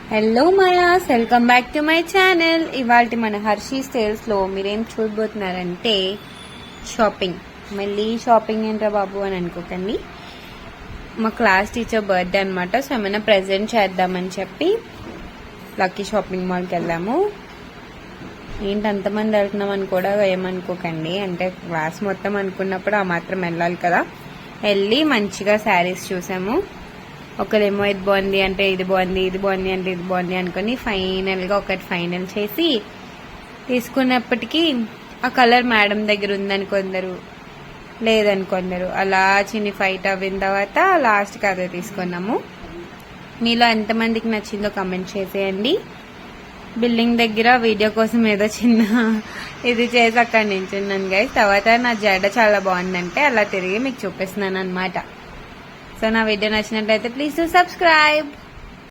Hello మాయాస్, welcome back to my channel. ఇవాళ మన హర్షీస్ సేల్స్ లో మీరేం చూడబోతున్నారంటే షాపింగ్. మళ్ళీ షాపింగ్ ఏంట్రా బాబు అని అనుకోకండి. మా క్లాస్ టీచర్ బర్త్డే అనమాట. సో ఏమైనా ప్రెజెంట్ చేద్దామని చెప్పి లక్కీ షాపింగ్ మాల్కి వెళ్ళాము. ఏంటి అంతమంది వెళ్తున్నాం అని కూడా ఏమనుకోకండి, అంటే క్లాస్ మొత్తం అనుకున్నప్పుడు ఆ మాత్రం వెళ్ళాలి కదా. వెళ్ళి మంచిగా శారీస్ చూసాము. ఒకరేమో ఇది బాగుంది అంటే ఇది బాగుంది, ఇది బాగుంది అంటే ఇది బాగుంది అనుకుని ఫైనల్గా ఒకటి ఫైనల్ చేసి తీసుకున్నప్పటికీ ఆ కలర్ మేడం దగ్గర ఉందని కొందరు, లేదని కొందరు, అలా చిన్ని ఫైట్ అవ్విన తర్వాత లాస్ట్కి అదే తీసుకున్నాము. మీలో ఎంతమందికి నచ్చిందో కమెంట్ చేసేయండి. బిల్డింగ్ దగ్గర వీడియో కోసం ఏదో చిన్న ఇది చేసి అక్కడ నించున్నాను గైస్. తర్వాత నా జడ చాలా బాగుందంటే అలా తిరిగి మీకు చూపిస్తున్నాను అనమాట. సో నా వీడియో నచ్చినట్లయితే ప్లీజ్ టు సబ్స్క్రైబ్.